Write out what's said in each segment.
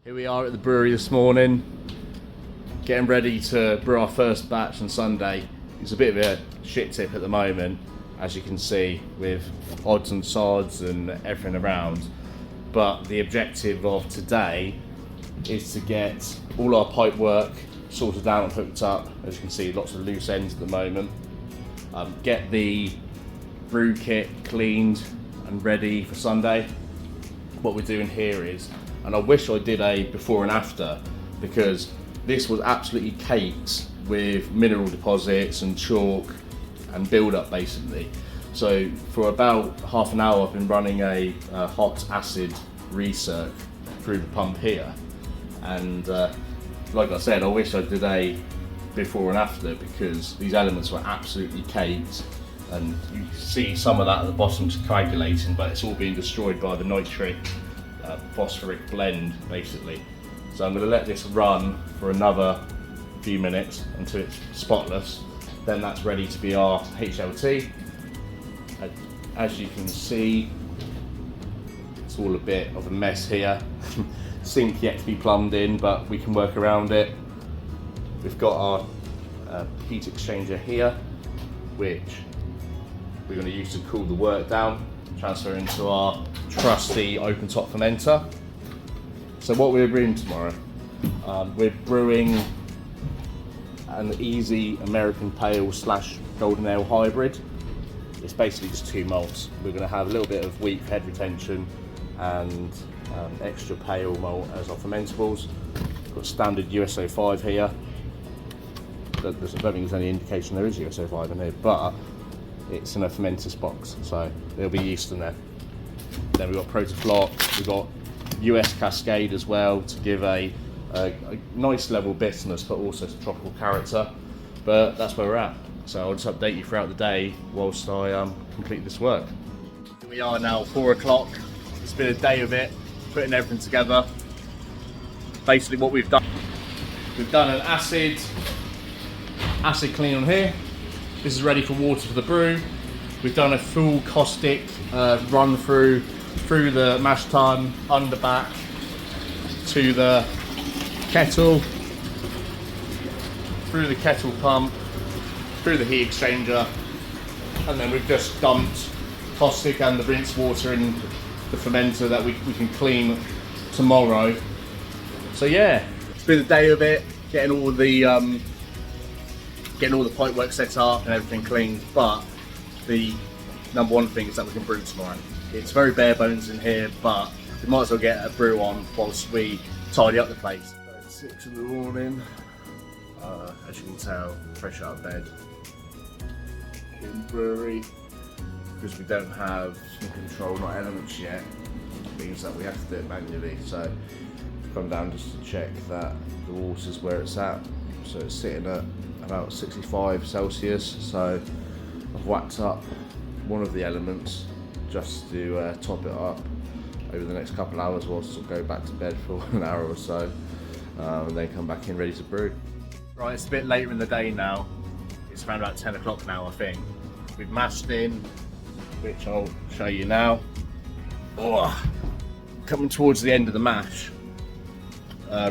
Here we are at the brewery this morning, getting ready to brew our first batch on Sunday. It's a bit of a shit tip at the moment, as you can see, with odds and sods and everything around. But the objective of today is to get all our pipe work sorted out and hooked up. As you can see, lots of loose ends at the moment. Get the brew kit cleaned and ready for Sunday. What we're doing here is, and I wish I did a before and after, because this was absolutely caked with mineral deposits and chalk and build up basically. So for about half an hour I've been running a hot acid recirc through the pump here, and like I said, I wish I did a before and after, because these elements were absolutely caked, and you see some of that at the bottom coagulating, but it's all being destroyed by the nitric phosphoric blend basically. So I'm going to let this run for another few minutes until it's spotless. Then that's ready to be our HLT. As you can see, it's all a bit of a mess here. Sink yet to be plumbed in, but we can work around it. We've got our heat exchanger here, which we're going to use to cool the work down, transfer into our trusty open top fermenter. So what we're brewing tomorrow, we're brewing an easy American pale / golden ale hybrid. It's basically just 2 malts. We're going to have a little bit of wheat head retention and extra pale malt as our fermentables. We've got standard USO5 here. I don't think there's any indication there is USO5 in here, but it's in a fermenter's box, so there'll be yeast in there. Then we've got Protofloc, we've got US Cascade as well to give a nice level bitterness, but also tropical character. But that's where we're at. So I'll just update you throughout the day whilst I complete this work. Here we are now, 4 o'clock. It's been a day of it, putting everything together. Basically what we've done an acid clean on here. This is ready for water for the brew. We've done a full caustic run through the mash tun, under back to the kettle, through the kettle pump, through the heat exchanger, and then we've just dumped caustic and the rinse water in the fermenter that we can clean tomorrow. So yeah, it's been a day of it, getting all the pipe work set up and everything cleaned, but the number one thing is that we can brew tomorrow. It's very bare bones in here, but we might as well get a brew on whilst we tidy up the place. It's 6 in the morning, as you can tell, fresh out of bed in the brewery. Because we don't have some control, not elements yet, it means that we have to do it manually. So I've come down just to check that the water's where it's at. So it's sitting at about 65 Celsius, so I've whacked up one of the elements just to top it up over the next couple of hours whilst I'll go back to bed for an hour or so, and then come back in ready to brew. Right, it's a bit later in the day now. It's around about 10 o'clock now, I think. We've mashed in, which I'll show you now. Oh, coming towards the end of the mash,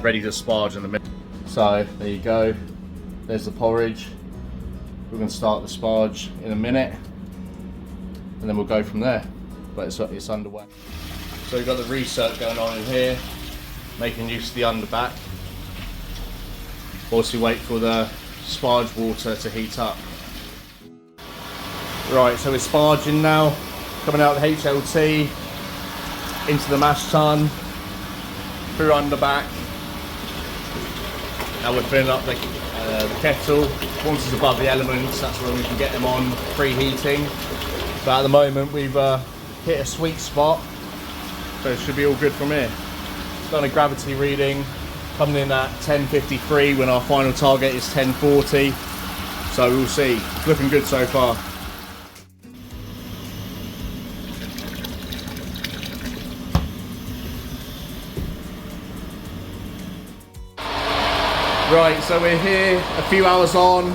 ready to sparge in a minute. So there you go. There's the porridge. We're going to start the sparge in a minute, and then we'll go from there. But it's underway. So we've got the recirc going on in here, making use of the underback, whilst we wait for the sparge water to heat up. Right, so we're sparging now, coming out of the HLT, into the mash tun, through underback. Now we're filling up the kettle. Once it's above the elements, that's where we can get them on preheating. But at the moment we've hit a sweet spot, so it should be all good from here. Done a gravity reading, coming in at 1053 when our final target is 1040. So we'll see. Looking good so far. Right, so we're here a few hours on.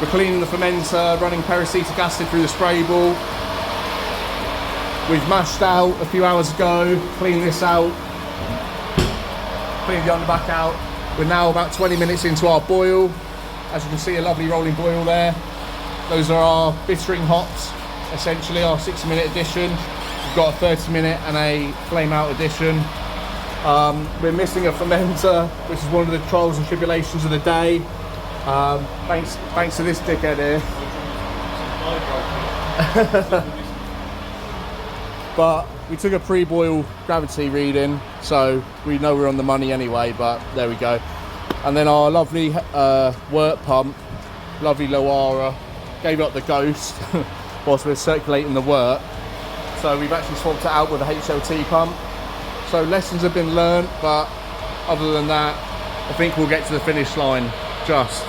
We're cleaning the fermenter, running peracetic acid through the spray ball. We've mashed out a few hours ago, cleaned this out. cleared the underback out. We're now about 20 minutes into our boil. As you can see, a lovely rolling boil there. Those are our bittering hops, essentially our 60-minute addition. We've got a 30-minute and a flame out addition. We're missing a fermenter, which is one of the trials and tribulations of the day. Thanks to this dickhead here. But we took a pre-boil gravity reading, so we know we're on the money anyway, but there we go. And then our lovely wort pump, lovely Loara, gave up the ghost whilst we're circulating the wort. So we've actually swapped it out with a HLT pump. So lessons have been learnt, but other than that, I think we'll get to the finish line just.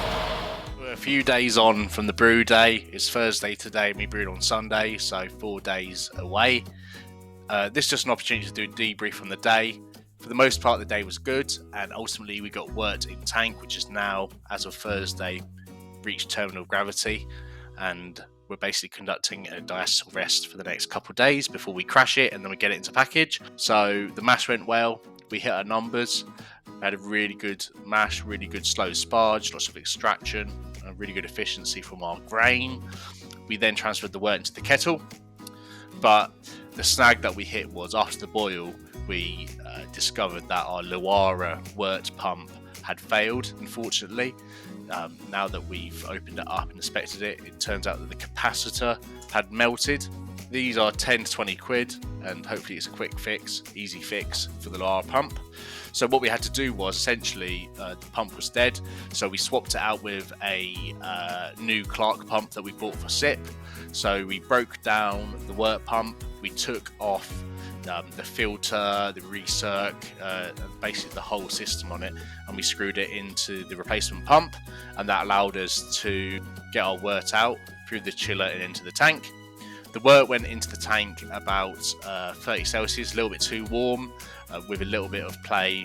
We're a few days on from the brew day. It's Thursday today and we brewed on Sunday, so 4 days away. This is just an opportunity to do a debrief on the day. For the most part, the day was good, and ultimately we got wort in tank, which is now, as of Thursday, reached terminal gravity, and we're basically conducting a diacetyl rest for the next couple of days before we crash it and then we get it into package. So the mash went well, we hit our numbers, we had a really good mash, really good slow sparge, lots of extraction, and really good efficiency from our grain. We then transferred the wort into the kettle, but the snag that we hit was after the boil, we discovered that our Loara wort pump had failed, unfortunately. Now that we've opened it up and inspected it, it turns out that the capacitor had melted. These are 10 to 20 quid, and hopefully it's a quick fix, easy fix for the Loara pump. So what we had to do was essentially, the pump was dead, so we swapped it out with a new Clark pump that we bought for SIP. So we broke down the wort pump, we took off the filter, the recirc, basically the whole system on it, and we screwed it into the replacement pump, and that allowed us to get our wort out through the chiller and into the tank. The wort went into the tank about 30 Celsius, a little bit too warm. With a little bit of play,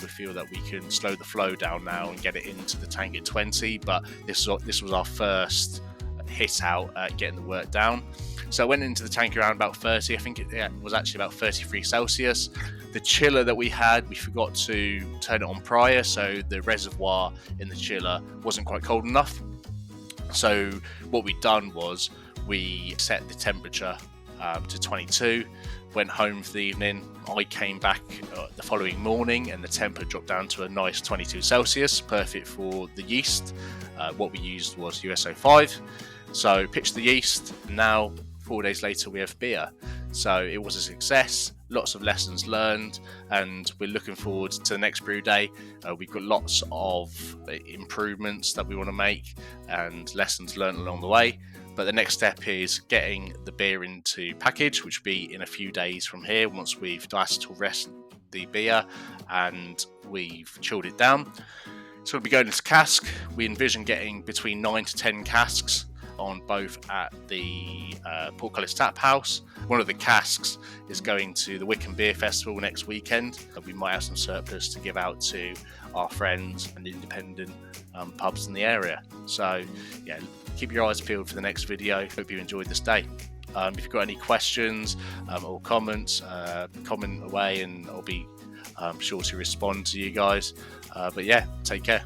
we feel that we can slow the flow down now and get it into the tank at 20, but this was our first hit out at getting the wort down. So I went into the tank around about 30, I think it was actually about 33 Celsius. The chiller that we had, we forgot to turn it on prior, so the reservoir in the chiller wasn't quite cold enough. So what we'd done was we set the temperature to 22, went home for the evening. I came back the following morning and the temperature dropped down to a nice 22 Celsius, perfect for the yeast. What we used was USO5. So pitched the yeast, now 4 days later we have beer. So it was a success, lots of lessons learned, and we're looking forward to the next brew day. We've got lots of improvements that we want to make and lessons learned along the way. But the next step is getting the beer into package, which will be in a few days from here once we've diacetyl rest the beer and we've chilled it down. So we'll be going into cask. We envision getting between 9 to 10 casks on both at the Portcullis Tap House. One of the casks is going to the Wickham Beer Festival next weekend. We might have some surplus to give out to our friends and independent pubs in the area. So yeah, keep your eyes peeled for the next video. Hope you enjoyed this day. If you've got any questions or comments, comment away and I'll be sure to respond to you guys. But yeah, take care.